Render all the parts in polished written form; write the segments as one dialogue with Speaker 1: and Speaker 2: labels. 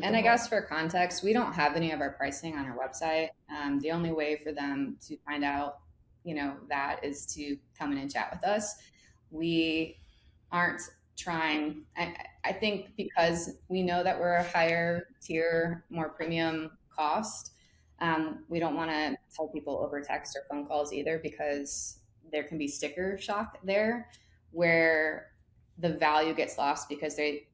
Speaker 1: get
Speaker 2: And I guess for context, we don't have any of our pricing on our website. The only way for them to find out, that is to come in and chat with us. We aren't trying, I think because we know that we're a higher tier, more premium cost, we don't want to tell people over text or phone calls either, because there can be sticker shock there where the value gets lost because they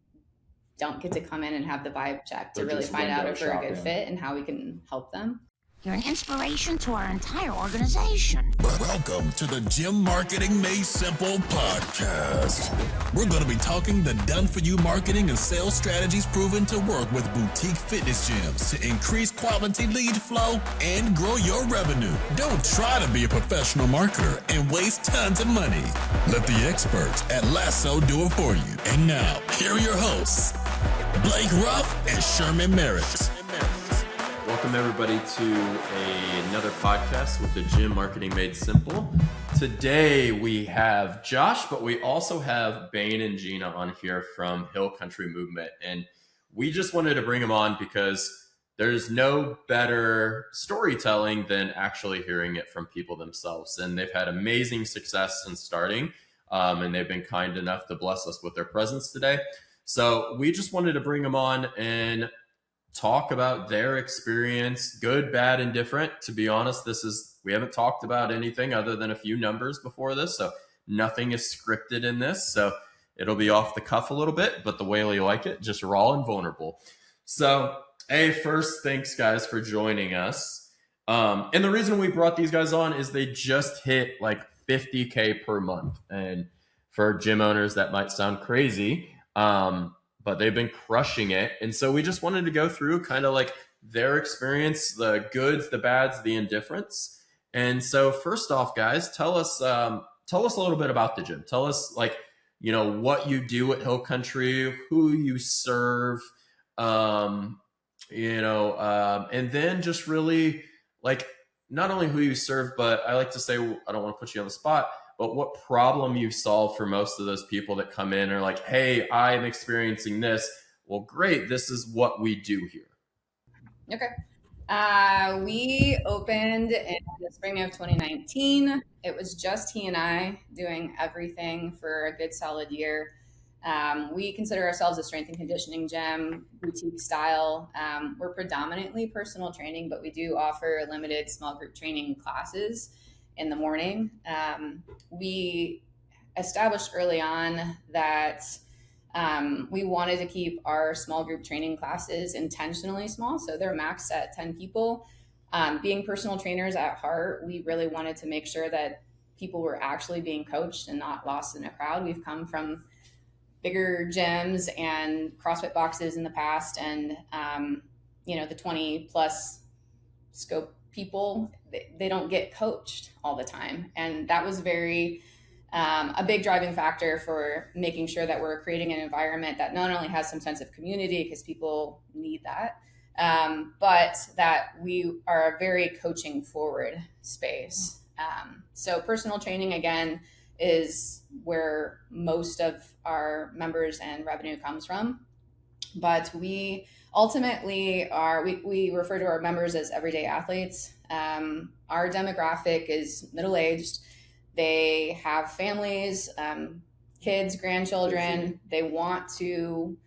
Speaker 2: don't get to come in and have the vibe check to really find out if we're a good fit and how we can help them.
Speaker 3: You're an inspiration to our entire organization.
Speaker 4: Welcome to the Gym Marketing Made Simple podcast. We're going to be talking the done-for-you marketing and sales strategies proven to work with boutique fitness gyms to increase quality lead flow and grow your revenue. Don't try to be a professional marketer and waste tons of money. Let the experts at Lasso do it for you. And now, here are your hosts, Blake Ruff and Sherman Merritt.
Speaker 5: Welcome everybody to another podcast with the Gym Marketing Made Simple. Today we have Josh, but we also have Bane and Gina on here from Hill Country Movement. And we just wanted to bring them on because there's no better storytelling than actually hearing it from people themselves. And they've had amazing success in starting, and they've been kind enough to bless us with their presence today. So we just wanted to bring them on and talk about their experience, good, bad, and different. To be honest, we haven't talked about anything other than a few numbers before this, so nothing is scripted in this. So it'll be off the cuff a little bit, but the way we like it, just raw and vulnerable. So, first, thanks guys for joining us. And the reason we brought these guys on is they just hit like 50K per month. And for gym owners, that might sound crazy. But they've been crushing it. And so we just wanted to go through kind of like their experience, the goods, the bads, the indifference. And so first off, guys, tell us a little bit about the gym. Tell us what you do at Hill Country, who you serve, and then just really like not only who you serve, but I like to say, I don't want to put you on the spot, but what problem you solve for most of those people that come in are like, hey, I'm experiencing this. Well, great. This is what we do here.
Speaker 2: Okay. We opened in the spring of 2019. It was just he and I doing everything for a good solid year. We consider ourselves a strength and conditioning gym, boutique style. We're predominantly personal training, but we do offer limited small group training classes in the morning. We established early on that we wanted to keep our small group training classes intentionally small. So they're maxed at 10 people. Being personal trainers at heart, we really wanted to make sure that people were actually being coached and not lost in a crowd. We've come from bigger gyms and CrossFit boxes in the past, and the 20 plus scope people, they don't get coached all the time. And that was very a big driving factor for making sure that we're creating an environment that not only has some sense of community, because people need that, but that we are a very coaching forward space. So personal training, again, is where most of our members and revenue comes from. But we ultimately we refer to our members as everyday athletes. Our demographic is middle-aged. They have families, kids, grandchildren. They want to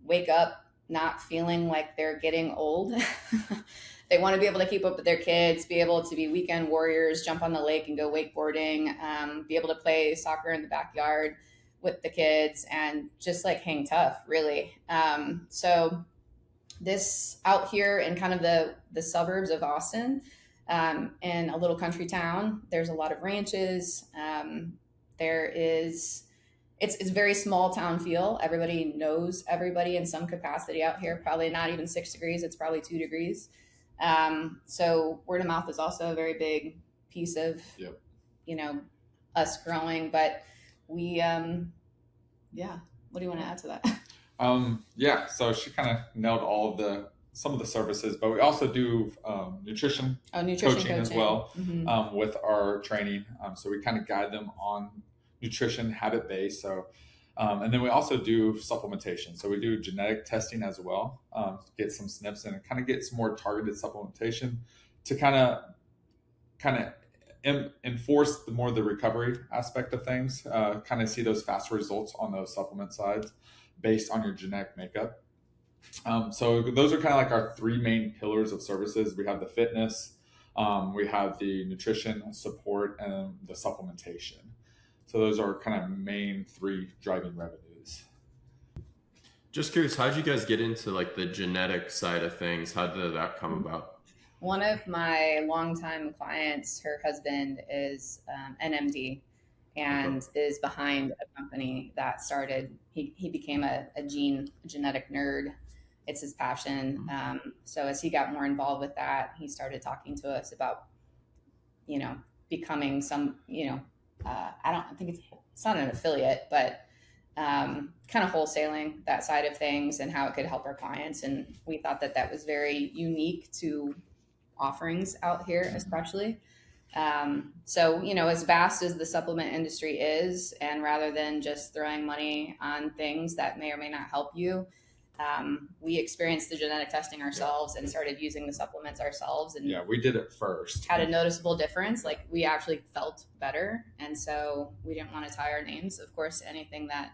Speaker 2: wake up not feeling like they're getting old. They want to be able to keep up with their kids, be able to be weekend warriors, jump on the lake and go wakeboarding, be able to play soccer in the backyard with the kids, and just like hang tough, really. So this out here in kind of the suburbs of Austin, in a little country town, there's a lot of ranches. It's very small town feel. Everybody knows everybody in some capacity out here. Probably not even 6 degrees. It's probably 2 degrees. So word of mouth is also a very big piece of, us growing, but we, what do you want to add to that?
Speaker 1: So she kind of nailed some of the services, but we also do nutrition coaching as well, with our training. So we kind of guide them on nutrition, habit-based. So And then we also do supplementation. So we do genetic testing as well, get some SNPs and kind of get some more targeted supplementation to kind of enforce more the recovery aspect of things, kind of see those faster results on those supplement sides based on your genetic makeup. So those are kind of like our three main pillars of services. We have the fitness, we have the nutrition support, and the supplementation. So those are kind of main three driving revenues.
Speaker 5: Just curious, how did you guys get into like the genetic side of things? How did that come about?
Speaker 2: One of my longtime clients, her husband is an MD and is behind a company that started, he became a genetic nerd. It's his passion. So as he got more involved with that, he started talking to us about, becoming some, I don't think it's not an affiliate, but kind of wholesaling that side of things and how it could help our clients. And we thought that was very unique to offerings out here, especially. So, as vast as the supplement industry is, and rather than just throwing money on things that may or may not help you, we experienced the genetic testing ourselves and started using the supplements ourselves. And
Speaker 1: we did it first.
Speaker 2: Had a noticeable difference. Like, we actually felt better. And so we didn't want to tie our names, of course, to anything that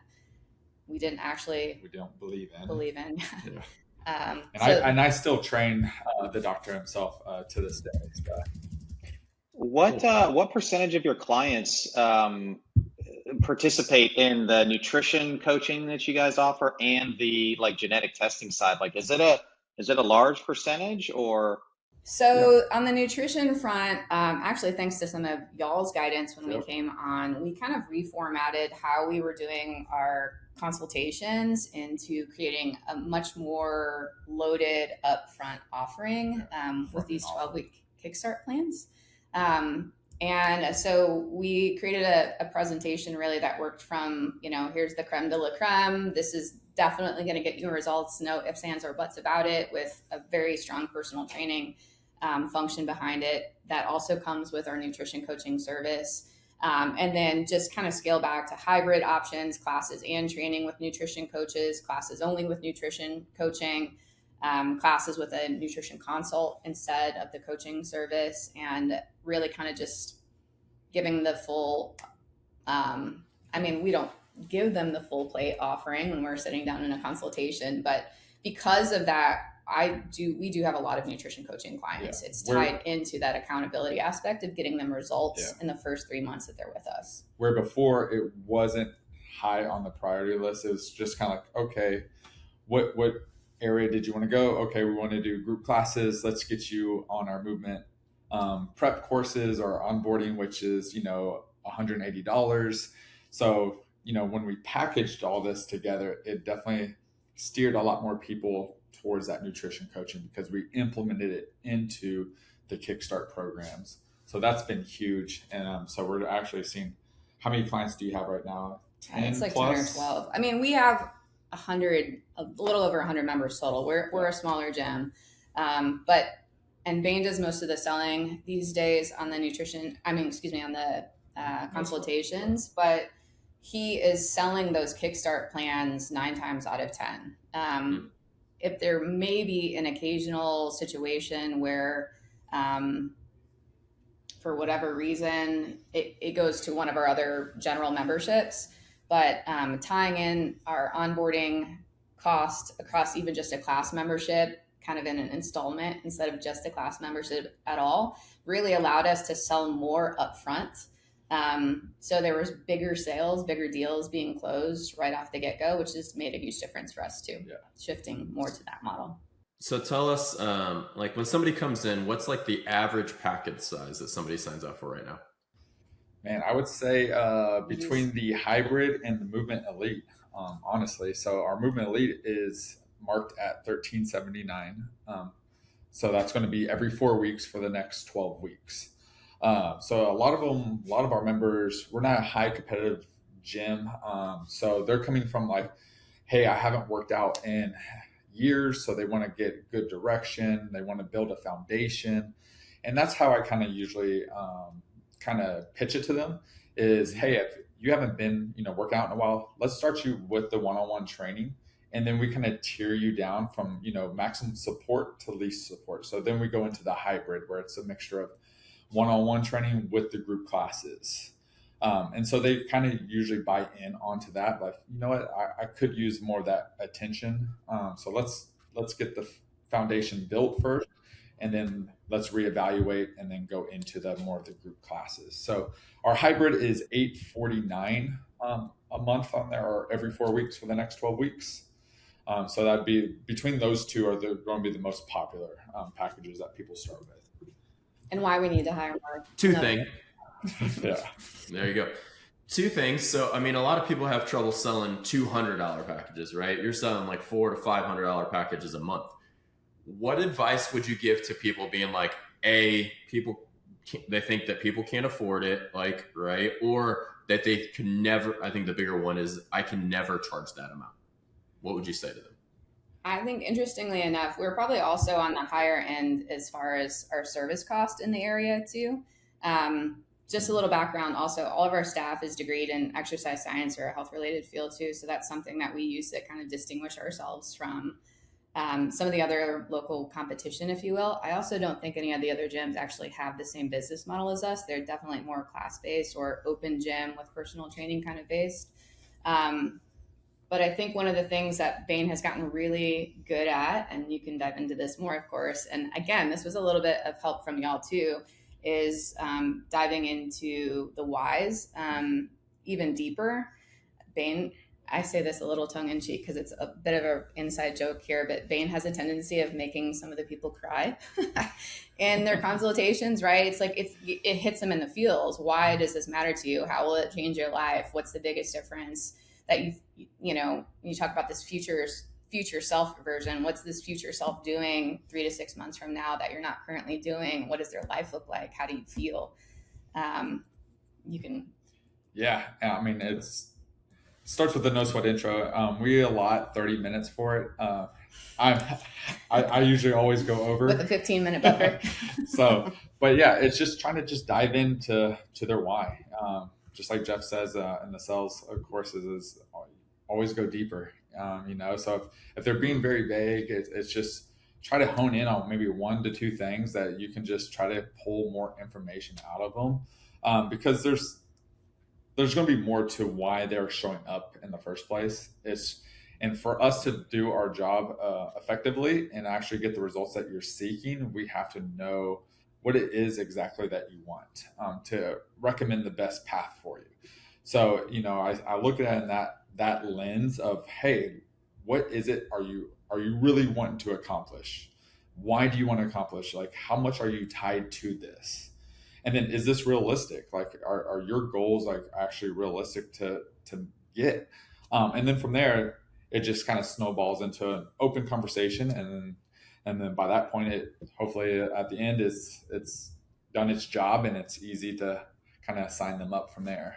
Speaker 2: we don't believe in.
Speaker 1: Yeah. And I still train the doctor himself to this day. So.
Speaker 6: What percentage of your clients participate in the nutrition coaching that you guys offer and the genetic testing side? Is it a large percentage or?
Speaker 2: So on the nutrition front, actually, thanks to some of y'all's guidance when we came on, we kind of reformatted how we were doing our consultations into creating a much more loaded upfront offering with these 12-week kickstart plans. And so we created a presentation really that worked from, here's the creme de la creme. This is definitely going to get you results, no ifs, ands, or buts about it, with a very strong personal training function behind it. That also comes with our nutrition coaching service. And then just kind of scale back to hybrid options, classes and training with nutrition coaches, classes only with nutrition coaching, classes with a nutrition consult instead of the coaching service, and really kind of just giving the full, we don't give them the full plate offering when we're sitting down in a consultation, but because of that, we do have a lot of nutrition coaching clients. It's tied into that accountability aspect of getting them results in the first 3 months that they're with us.
Speaker 1: Where before it wasn't high on the priority list. It was just kind of like, okay, what area did you want to go? Okay, we want to do group classes. Let's get you on our movement prep courses or onboarding, which is, $180. So, when we packaged all this together, it definitely steered a lot more people towards that nutrition coaching because we implemented it into the Kickstart programs. So that's been huge. And so we're actually seeing, how many clients do you have right now? 10
Speaker 2: it's like
Speaker 1: plus?
Speaker 2: 10 or 12. We have a little over 100 members total. We're a smaller gym. And Bain does most of the selling these days on the on the consultations, but he is selling those Kickstart plans 9 times out of 10. If there may be an occasional situation where, for whatever reason, it goes to one of our other general memberships, but tying in our onboarding cost across even just a class membership, kind of in an installment instead of just a class membership at all, really allowed us to sell more upfront. So there was bigger sales, bigger deals being closed right off the get-go, which has made a huge difference for us too, shifting more to that model.
Speaker 5: So tell us, when somebody comes in, what's the average package size that somebody signs up for right now?
Speaker 1: Man, I would say between the hybrid and the movement elite, honestly. So our movement elite is marked at $1,379. So that's going to be every 4 weeks for the next 12 weeks. So a lot of our members, we're not a high competitive gym. So they're coming from hey, I haven't worked out in years. So they want to get good direction. They want to build a foundation. And that's how I kind of usually kind of pitch it to them is, hey, if you haven't been, working out in a while. Let's start you with the one-on-one training, and then we kind of tier you down from, maximum support to least support. So then we go into the hybrid where it's a mixture of one-on-one training with the group classes. And so they kind of usually buy in onto that. Like, you know what, I could use more of that attention. So let's get the foundation built first, and then let's reevaluate and then go into the more of the group classes. So our hybrid is $849 a month on there, or every 4 weeks for the next 12 weeks. So that'd be, between those two are going to be the most popular packages that people start with.
Speaker 2: And why we need to hire more.
Speaker 5: Two things.
Speaker 1: Yeah.
Speaker 5: There you go. Two things. So, I mean, a lot of people have trouble selling $200 packages, right? You're selling like $400 to $500 packages a month. What advice would you give to people being like, they think that people can't afford it, like, right? Or that they can never, I think the bigger one is, I can never charge that amount. What would you say to them?
Speaker 2: I think, interestingly enough, we're probably also on the higher end as far as our service cost in the area too. Just a little background. Also, all of our staff is degreed in exercise science or a health related field too. So that's something that we use to kind of distinguish ourselves from some of the other local competition, if you will. I also don't think any of the other gyms actually have the same business model as us. They're definitely more class-based or open gym with personal training kind of based. But I think one of the things that Bain has gotten really good at, and you can dive into this more, of course, and again, this was a little bit of help from y'all too, is diving into the whys even deeper. Bain, I say this a little tongue-in-cheek because it's a bit of an inside joke here, but Bain has a tendency of making some of the people cry in their consultations, right? It's like it hits them in the feels. Why does this matter to you? How will it change your life? What's the biggest difference that you talk about this future self version? What's this future self doing 3 to 6 months from now that you're not currently doing? What does their life look like? How do you feel? You can.
Speaker 1: Yeah. I mean, it starts with the no sweat intro. We allot 30 minutes for it. I usually always go over
Speaker 2: with a 15-minute buffer.
Speaker 1: So, but yeah, it's just trying to just dive into their why. Just like Jeff says in the sales courses, is always go deeper. So if they're being very vague, it's just try to hone in on maybe 1 to 2 things that you can just try to pull more information out of them, because there's going to be more to why they're showing up in the first place. And for us to do our job effectively and actually get the results that you're seeking, we have to know what it is exactly that you want to recommend the best path for you. So, I look at it in that lens of, hey, what is it are you really wanting to accomplish? Why do you want to accomplish? Like, how much are you tied to this? And then, is this realistic? Like, are your goals like actually realistic to get? And then from there, it just kind of snowballs into an open conversation, and then by that point, it hopefully at the end it's done its job, and it's easy to kind of sign them up from there.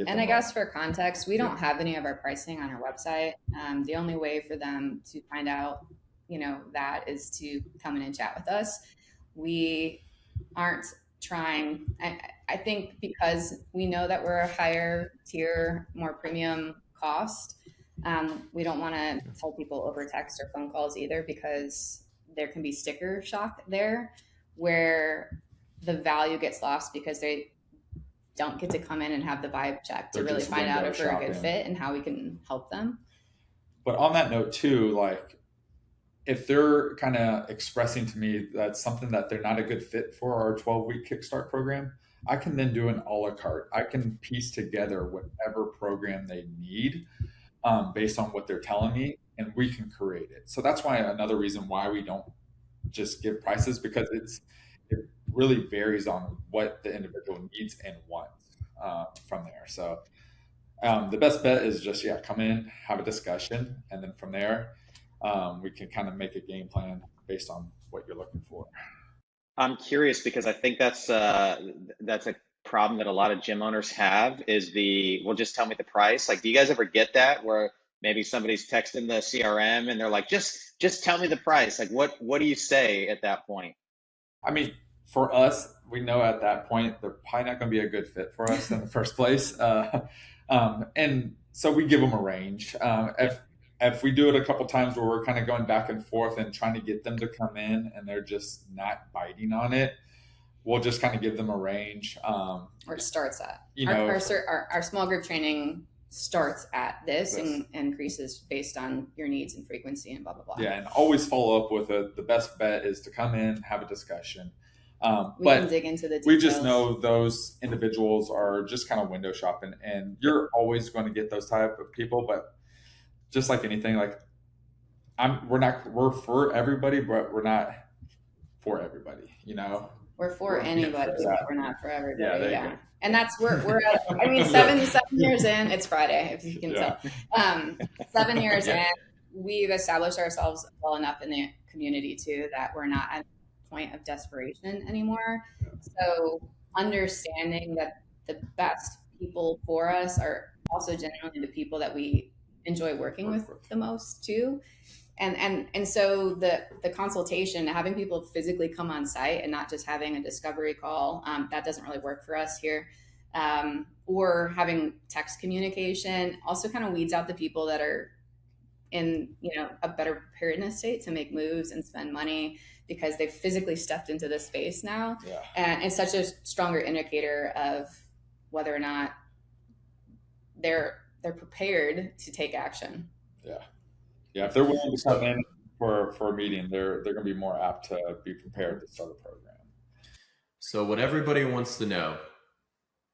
Speaker 2: And I guess for context, we don't have any of our pricing on our website. The only way for them to find out, that is to come in and chat with us. We aren't trying, I think, because we know that we're a higher tier, more premium cost. We don't want to tell people over text or phone calls either, because there can be sticker shock there where the value gets lost because they don't get to come in and have the vibe check to really find out if we're a good fit and how we can help them.
Speaker 1: But on that note too, like, if they're kind of expressing to me that's something that they're not a good fit for our 12-week kickstart program, I can then do an a la carte. I can piece together whatever program they need based on what they're telling me, and we can create it. So that's why another reason why we don't just give prices, because it really varies on what the individual needs and wants from there. So the best bet is just, come in, have a discussion, and then from there, we can kind of make a game plan based on what you're looking for.
Speaker 6: I'm curious because I think that's a problem that a lot of gym owners have, is well, just tell me the price. Like, do you guys ever get that where maybe somebody's texting the CRM and they're like, just tell me the price? Like, what do you say at that point?
Speaker 1: I mean, for us, we know at that point they're probably not going to be a good fit for us in the first place. And so we give them a range. If we do it a couple times where we're kind of going back and forth and trying to get them to come in and they're just not biting on it, we'll just kind of give them a range.
Speaker 2: Or it starts at, our small group training starts at this and increases based on your needs and frequency and blah, blah, blah.
Speaker 1: Yeah. And always follow up with the best bet is to come in, have a discussion.
Speaker 2: We can dig into the details.
Speaker 1: We just know those individuals are just kind of window shopping, and you're always going to get those type of people. But just like anything, like we're for everybody, but we're not for everybody.
Speaker 2: We're for anybody, but we're not for everybody. Yeah. And that's we're at. I mean, 7 years in. It's Friday, if you can tell. 7 years in, we've established ourselves well enough in the community too that we're not at a point of desperation anymore. So understanding that the best people for us are also generally the people that we enjoy working with the most too. And so the consultation, having people physically come on site and not just having a discovery call, that doesn't really work for us here. Or having text communication also kind of weeds out the people that are in, a better preparedness state to make moves and spend money because they've physically stepped into this space now. Yeah. And it's such a stronger indicator of whether or not they're prepared to take action.
Speaker 1: Yeah. Yeah, if they're willing to come in for a meeting, they're going to be more apt to be prepared to start a program.
Speaker 5: So what everybody wants to know,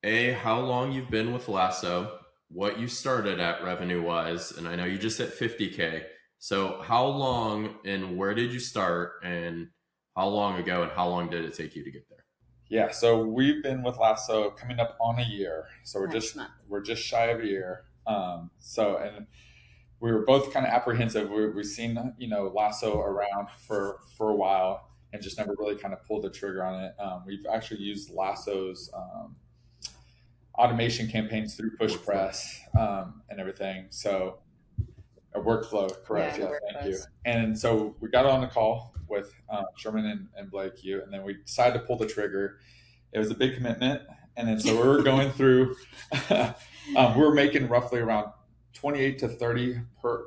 Speaker 5: how long you've been with Lasso, what you started at revenue-wise, and I know you just hit 50K. So how long and where did you start, and how long ago and how long did it take you to get there?
Speaker 1: Yeah, so we've been with Lasso coming up on a year. So we're just shy of a year. And we were both kind of apprehensive. We've seen, Lasso around for a while and just never really kind of pulled the trigger on it. We've actually used Lasso's automation campaigns through push press and everything. So a workflow, correct? Yeah, thank you. And so we got on the call with Sherman and Blake, and then we decided to pull the trigger. It was a big commitment. And then so we were going through, we were making roughly around 28 to 30 per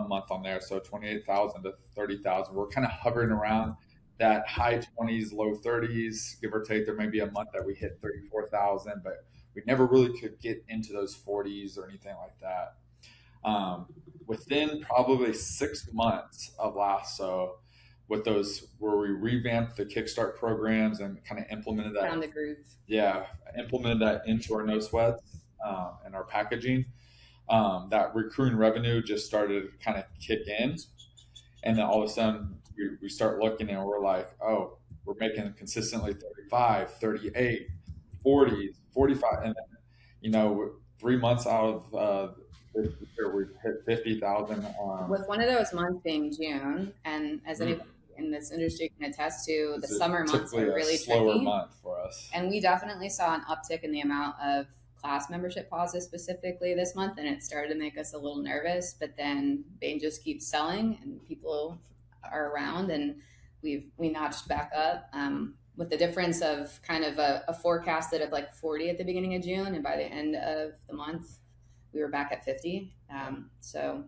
Speaker 1: month on there. So 28,000 to 30,000. We're kind of hovering around that high 20s, low 30s, give or take. There may be a month that we hit 34,000, but we never really could get into those 40s or anything like that. Within probably 6 months of Lasso, with those where we revamped the kickstart programs and kind of implemented that.
Speaker 2: Found the groove.
Speaker 1: Yeah, implemented that into our no sweats and our packaging. That recurring revenue just started to kind of kick in. And then all of a sudden we start looking and we're like, oh, we're making consistently 35, 38, 40, 45. And then, 3 months out of this year, we've hit 50,000.
Speaker 2: With one of those months being June, and as anybody in this industry can attest to, the summer months are really
Speaker 1: slower
Speaker 2: tricky.
Speaker 1: Month for us.
Speaker 2: And we definitely saw an uptick in the amount of class membership pauses specifically this month, and it started to make us a little nervous. But then Bain just keeps selling, and people are around, and we notched back up with the difference of kind of a forecasted of like 40 at the beginning of June, and by the end of the month, we were back at 50. So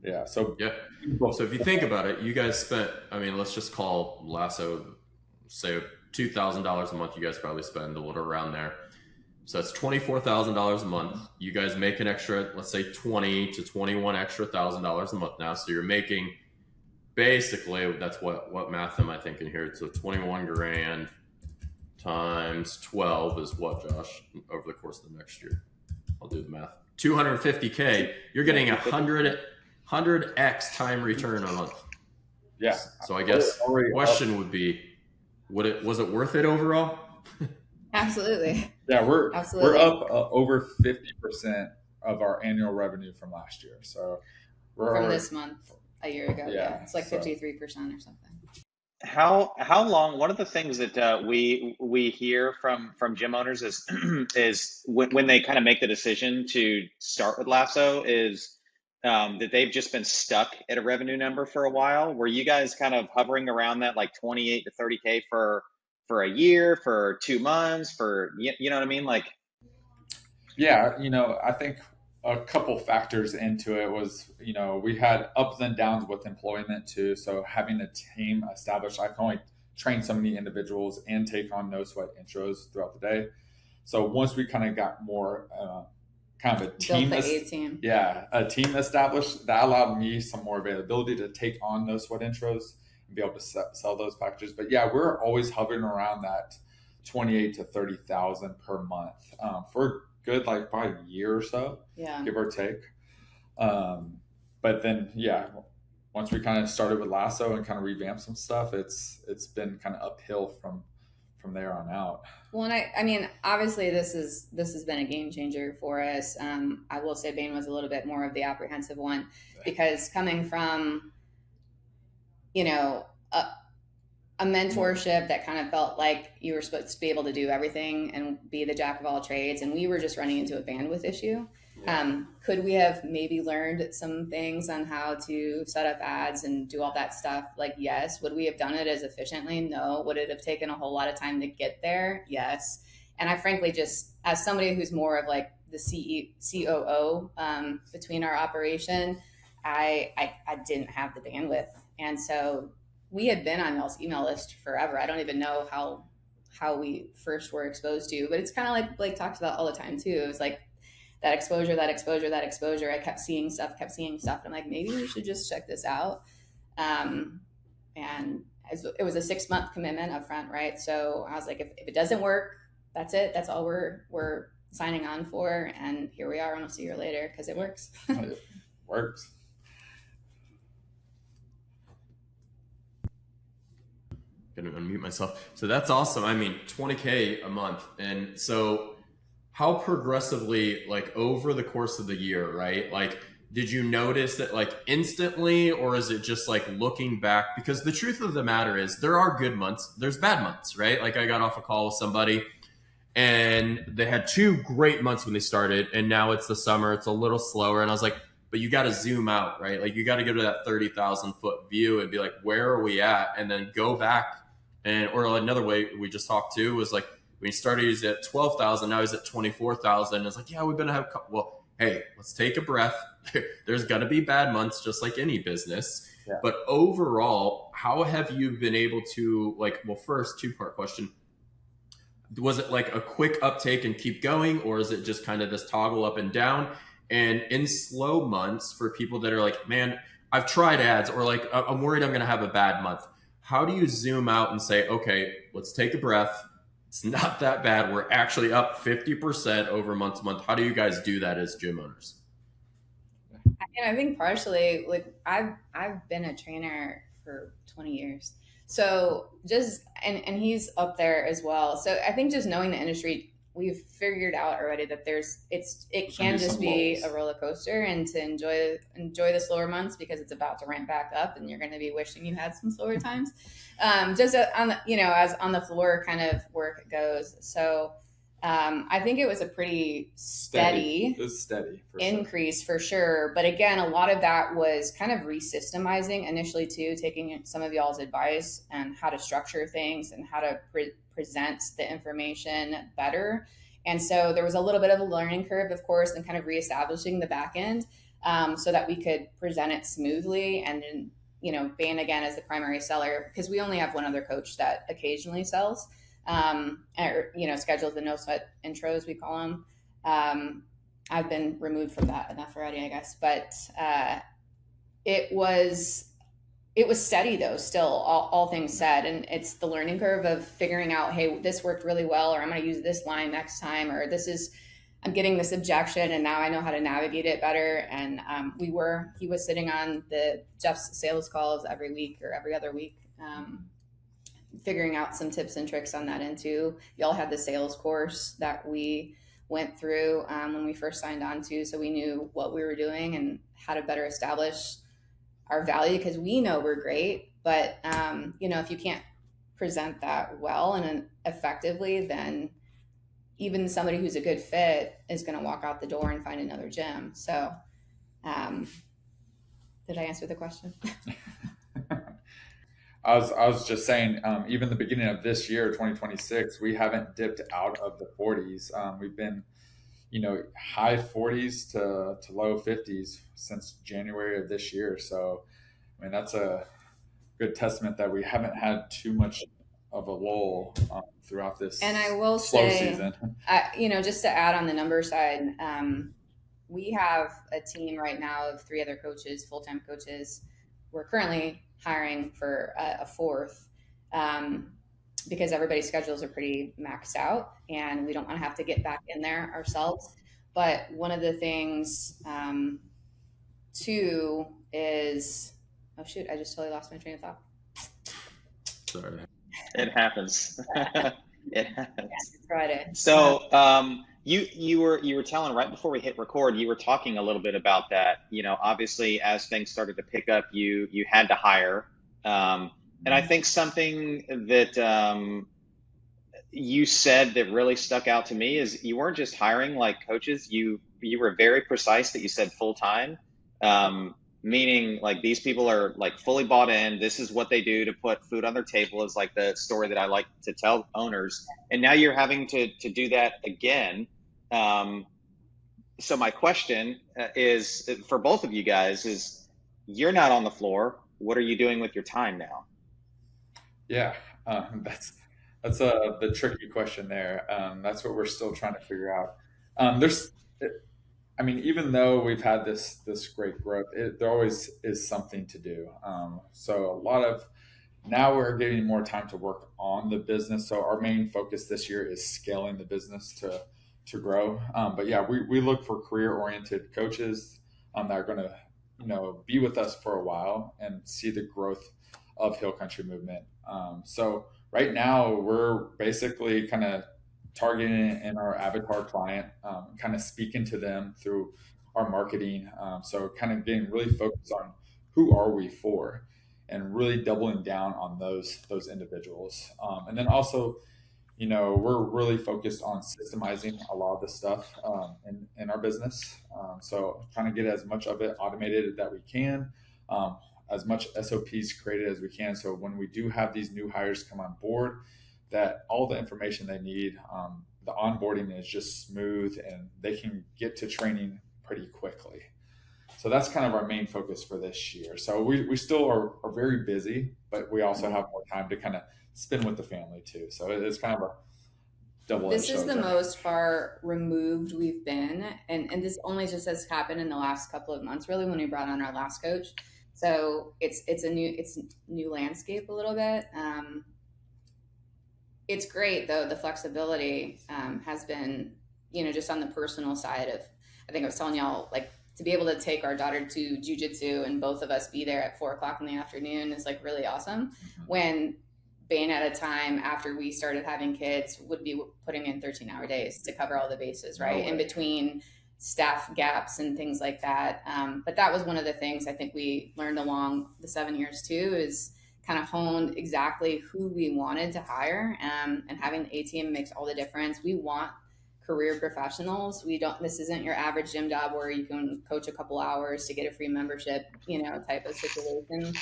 Speaker 5: if you think about it, you guys spent, let's just call Lasso, say $2,000 a month. You guys probably spend a little around there. So that's $24,000 a month. You guys make an extra, let's say 20 to 21 extra $1,000 a month now. So you're making basically, that's what math am I thinking here? So 21 grand times 12 is what, Josh, over the course of the next year? I'll do the math. 250K. You're getting 100x time return a month.
Speaker 1: Yeah.
Speaker 5: So I guess the question would be, was it worth it overall?
Speaker 2: Absolutely.
Speaker 1: Yeah, we're up over 50% of our annual revenue from last year. So
Speaker 2: from this month a year ago. Yeah. It's like 53% or something.
Speaker 6: How long? One of the things that we hear from gym owners is when they kind of make the decision to start with Lasso is that they've just been stuck at a revenue number for a while. Were you guys kind of hovering around that like 28 to 30K for for a year, for 2 months, for you know what I mean? Like,
Speaker 1: Yeah, I think a couple factors into it was, we had ups and downs with employment too. So having a team established, I can only train so many individuals and take on no sweat intros throughout the day. So once we kind of got more kind of a team,
Speaker 2: Built the A team.
Speaker 1: yeah, a team established, that allowed me some more availability to take on no sweat intros and be able to sell those packages. But yeah, we're always hovering around that 28 to 30,000 per month for good, like probably a year or so,
Speaker 2: Yeah.
Speaker 1: give or take. But then, yeah, once we kind of started with Lasso and kind of revamped some stuff, it's been kind of uphill from there on out.
Speaker 2: Well, and I mean, obviously, this has been a game changer for us. I will say Bain was a little bit more of the apprehensive one, because coming from, a mentorship that kind of felt like you were supposed to be able to do everything and be the jack of all trades, and we were just running into a bandwidth issue. Could we have maybe learned some things on how to set up ads and do all that stuff? Like, yes. Would we have done it as efficiently? No. Would it have taken a whole lot of time to get there? Yes. And I frankly, just as somebody who's more of like the COO between our operation, I didn't have the bandwidth. And so we had been on y'all's email list forever. I don't even know how we first were exposed to, but it's kind of like Blake talks about all the time too. It was like that exposure. I kept seeing stuff. And I'm like, maybe we should just check this out. And it was a 6-month commitment up front, right? So I was like, if it doesn't work, that's it. That's all we're signing on for. And here we are almost a year later, because it works.
Speaker 1: It works.
Speaker 5: Gonna unmute myself. So that's awesome. I mean, 20K a month. And so how progressively, like over the course of the year, right? Like, did you notice that like instantly, or is it just like looking back? Because the truth of the matter is there are good months, there's bad months, right? Like I got off a call with somebody and they had 2 great months when they started, and now it's the summer, it's a little slower. And I was like, but you got to zoom out, right? Like you got to go to that 30,000 foot view and be like, where are we at? And then go back. And, or another way we just talked to was like, when he started, he's at 12,000. Now he's at 24,000. It's like, yeah, we've been to have, well, hey, let's take a breath. There's going to be bad months, just like any business. Yeah. But overall, how have you been able to, like, well, first, 2-part question. Was it like a quick uptake and keep going, or is it just kind of this toggle up and down? And in slow months, for people that are like, man, I've tried ads, or like, I'm worried I'm going to have a bad month. How do you zoom out and say, okay, let's take a breath. It's not that bad. We're actually up 50% over month to month. How do you guys do that as gym owners?
Speaker 2: And I think partially, like I've been a trainer for 20 years. So just, and he's up there as well. So I think just knowing the industry, we've figured out already that it can just be a roller coaster, and to enjoy the slower months, because it's about to ramp back up and you're going to be wishing you had some slower times. Just on the, as on the floor kind of work goes. So I think it was a pretty steady increase for sure. But again, a lot of that was kind of re-systemizing initially too, taking some of y'all's advice and how to structure things and how to present the information better. And so there was a little bit of a learning curve, of course, and kind of reestablishing the back end so that we could present it smoothly. And then, Bain again as the primary seller, because we only have one other coach that occasionally sells. Schedules the no sweat intros, we call them. I've been removed from that enough already, I guess. But it was steady though, still, all things said. And it's the learning curve of figuring out, hey, this worked really well, or I'm going to use this line next time, or I'm getting this objection and now I know how to navigate it better. And he was sitting on Jeff's sales calls every week or every other week, figuring out some tips and tricks on that end too. Y'all had the sales course that we went through when we first signed on to, so we knew what we were doing and how to better establish our value, because we know we're great, but if you can't present that well and effectively, then even somebody who's a good fit is going to walk out the door and find another gym. So did I answer the question?
Speaker 1: I was just saying, even the beginning of this year, 2026, we haven't dipped out of the 40s. We've been, high 40s to low 50s since January of this year. So, I mean, that's a good testament that we haven't had too much of a lull throughout this
Speaker 2: And I will
Speaker 1: slow
Speaker 2: say,
Speaker 1: season.
Speaker 2: just to add on the number side, we have a team right now of 3 other coaches, full-time coaches. We're currently hiring for a fourth because everybody's schedules are pretty maxed out and we don't want to have to get back in there ourselves. But one of the things, too, is, oh shoot, I just totally lost my train of thought.
Speaker 5: Sorry.
Speaker 6: It happens. It happens.
Speaker 2: It's Friday.
Speaker 6: So you were telling right before we hit record, you were talking a little bit about that. Obviously as things started to pick up, you had to hire. And I think something that you said that really stuck out to me is you weren't just hiring like coaches. You were very precise that you said full time. Meaning like these people are like fully bought in. This is what they do to put food on their table is like the story that I like to tell owners. And now you're having to do that again. So my question is for both of you guys is you're not on the floor. What are you doing with your time now?
Speaker 1: Yeah, that's the tricky question there. That's what we're still trying to figure out. I mean, even though we've had this great growth, there always is something to do. So a lot of now we're getting more time to work on the business. So our main focus this year is scaling the business to grow. But yeah, we look for career oriented coaches that are going to be with us for a while and see the growth of Hill Country Movement. So right now we're basically kind of targeting in our avatar client, kind of speaking to them through our marketing. So kind of getting really focused on who are we for, and really doubling down on those individuals. And then also, we're really focused on systemizing a lot of the stuff in our business. So trying to get as much of it automated that we can. As much SOPs created as we can. So when we do have these new hires come on board, that all the information they need, the onboarding is just smooth and they can get to training pretty quickly. So that's kind of our main focus for this year. So we still are very busy, but we also have more time to kind of spend with the family too. So it's kind of a double-edged
Speaker 2: This is the most far removed we've been. And this only just has happened in the last couple of months, really, when we brought on our last coach. So it's a new landscape a little bit. It's great though. The flexibility has been, just on the personal side of, I think I was telling y'all, like to be able to take our daughter to jujitsu and both of us be there at 4:00 in the afternoon is like really awesome. Mm-hmm. When Bane at a time after we started having kids would be putting in 13-hour days to cover all the bases, right? In between staff gaps and things like that. But that was one of the things I think we learned along the 7 years too, is kind of honed exactly who we wanted to hire. And having the A team makes all the difference. We want career professionals. This isn't your average gym job where you can coach a couple hours to get a free membership, type of situation.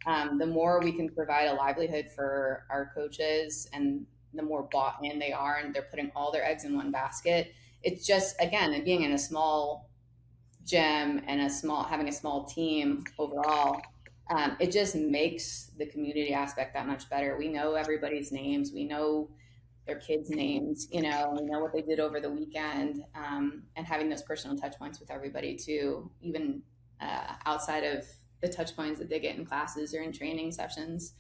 Speaker 2: The more we can provide a livelihood for our coaches and the more bought in they are and they're putting all their eggs in one basket, it's just, again, being in a small gym and having a small team overall, it just makes the community aspect that much better. We know everybody's names. We know their kids' names, we know what they did over the weekend, and having those personal touch points with everybody too, even outside of the touch points that they get in classes or in training sessions,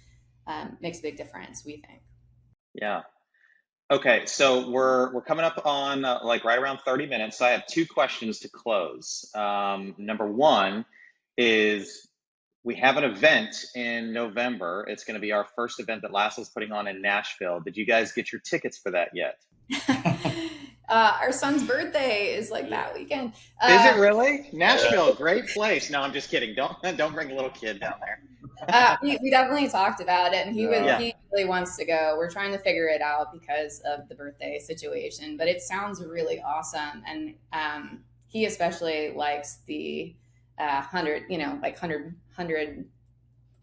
Speaker 2: makes a big difference, we think.
Speaker 6: Yeah. Okay, so we're coming up on like right around 30 minutes. So I have 2 questions to close. Number 1 is we have an event in November. It's going to be our first event that Lasso's putting on in Nashville. Did you guys get your tickets for that yet?
Speaker 2: Our son's birthday is like that weekend.
Speaker 6: Is it really? Nashville, great place. No, I'm just kidding. Don't bring a little kid down there.
Speaker 2: We definitely talked about it, and he really wants to go. We're trying to figure it out because of the birthday situation, but it sounds really awesome. And he especially likes the 100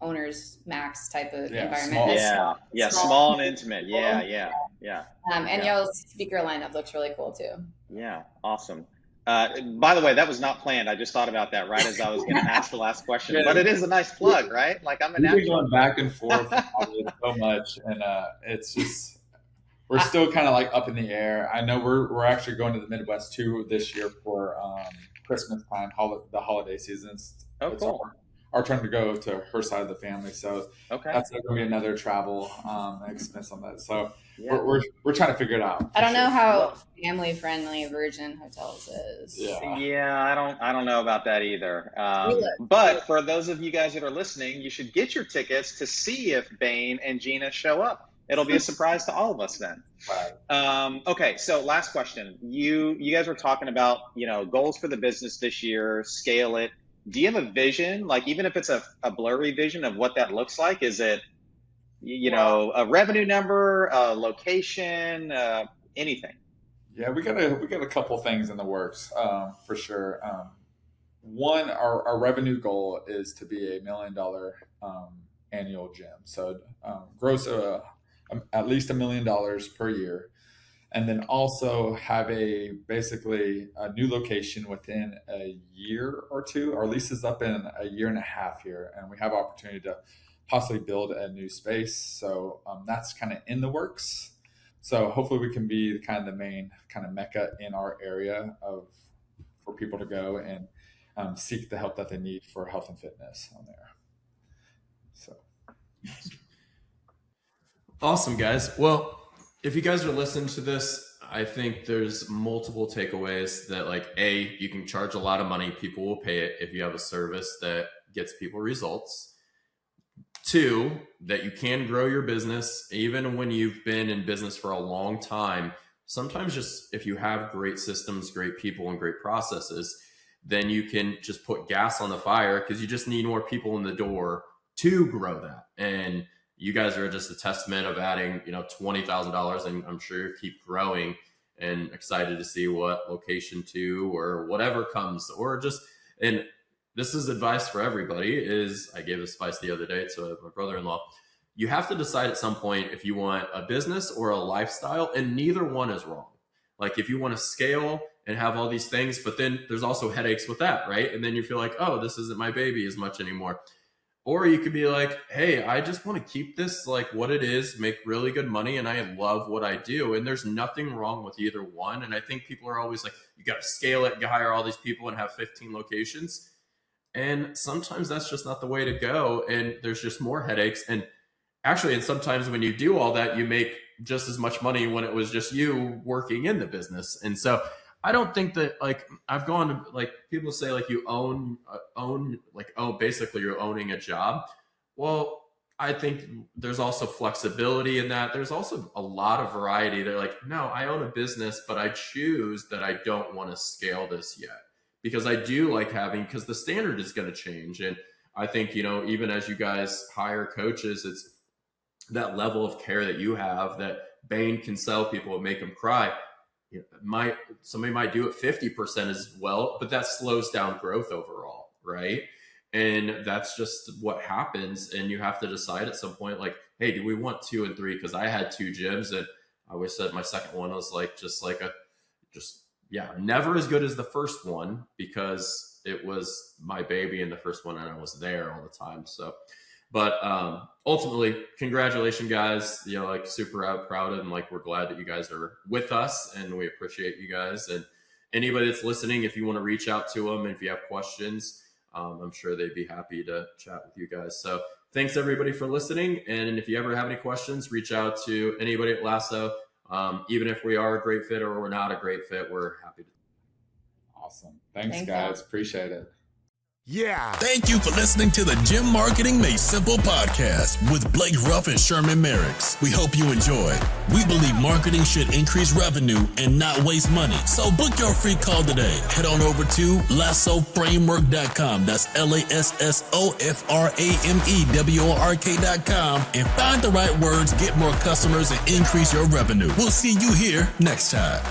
Speaker 2: owner's max type of
Speaker 1: Yeah,
Speaker 2: environment.
Speaker 1: small.
Speaker 2: That's
Speaker 6: Yeah, small and intimate. Yeah.
Speaker 2: And y'all's speaker lineup looks really cool too.
Speaker 6: Yeah, awesome. By the way, that was not planned. I just thought about that right as I was going to ask the last question.
Speaker 1: Yeah.
Speaker 6: But it is a nice plug, right? Like I'm a
Speaker 1: We've been
Speaker 6: natural.
Speaker 1: going back and forth about it so much, and it's just we're still kind of like up in the air. I know we're actually going to the Midwest too this year for Christmas time, the holiday seasons.
Speaker 6: Oh,
Speaker 1: It's
Speaker 6: cool.
Speaker 1: our turn to go to her side of the family, so
Speaker 6: Okay.
Speaker 1: that's going to be another travel expense on that. So
Speaker 6: Yeah.
Speaker 1: we're trying to figure it out.
Speaker 2: I don't know how family friendly Virgin Hotels is.
Speaker 1: Yeah.
Speaker 6: I don't know about that either.
Speaker 2: Either.
Speaker 6: But for those of you guys that are listening, you should get your tickets to see if Bane and Gina show up. It'll be a surprise to all of us then.
Speaker 1: Right.
Speaker 6: Okay, so last question. You guys were talking about, goals for the business this year, scale it. Do you have a vision? Like, even if it's a blurry vision of what that looks like, is it, a revenue number, a location, anything?
Speaker 1: Yeah, we got a couple things in the works for sure. One, our revenue goal is to be $1 million annual gym. So gross at least $1 million per year, and then also have basically a new location within a year or two. Our lease is up in a year and a half here, and we have opportunity to possibly build a new space. So that's kind of in the works. So hopefully we can be kind of the main kind of mecca in our area for people to go and seek the help that they need for health and fitness on there. So.
Speaker 5: Awesome, guys. Well, if you guys are listening to this, I think there's multiple takeaways that, like, A, you can charge a lot of money. People will pay it if you have a service that gets people results. 2, that you can grow your business even when you've been in business for a long time. Sometimes just if you have great systems, great people, and great processes, then you can just put gas on the fire because you just need more people in the door to grow that. And you guys are just a testament of adding, $20,000, and I'm sure you keep growing, and excited to see what location 2 or whatever comes, and this is advice for everybody. I gave this advice the other day to my brother-in-law. You have to decide at some point if you want a business or a lifestyle, and neither one is wrong. Like, if you want to scale and have all these things, but then there's also headaches with that, right? And then you feel like, oh, this isn't my baby as much anymore. Or you could be like, hey, I just want to keep this like what it is, make really good money, and I love what I do. And there's nothing wrong with either one. And I think people are always like, you got to scale it, you hire all these people and have 15 locations. And sometimes that's just not the way to go. And there's just more headaches. And sometimes when you do all that, you make just as much money when it was just you working in the business. And so I don't think that, like, I've gone to, like, people say like you basically you're owning a job. Well, I think there's also flexibility in that. There's also a lot of variety. They're like, no, I own a business, but I choose that I don't want to scale this yet because I do like because the standard is going to change. And I think, even as you guys hire coaches, it's that level of care that you have that Bane can sell people and make them cry. Somebody might do it 50% as well, but that slows down growth overall, right? And that's just what happens. And you have to decide at some point, like, hey, do we want 2 and 3? Because I had 2 gyms, and I always said my second one was never as good as the first one because it was my baby in the first one, and I was there all the time. So. But ultimately, congratulations, guys. Super proud of, and like, we're glad that you guys are with us, and we appreciate you guys. And anybody that's listening, if you want to reach out to them, and if you have questions, I'm sure they'd be happy to chat with you guys. So thanks everybody for listening. And if you ever have any questions, reach out to anybody at Lasso. Even if we are a great fit or we're not a great fit, we're happy to.
Speaker 1: Awesome. Thanks guys. Appreciate it.
Speaker 4: Yeah. Thank you for listening to the Gym Marketing Made Simple podcast with Blake Ruff and Sherman Merricks. We hope you enjoyed. We believe marketing should increase revenue and not waste money. So book your free call today. Head on over to lassoframework.com. That's lassoframework.com and find the right words, get more customers, and increase your revenue. We'll see you here next time.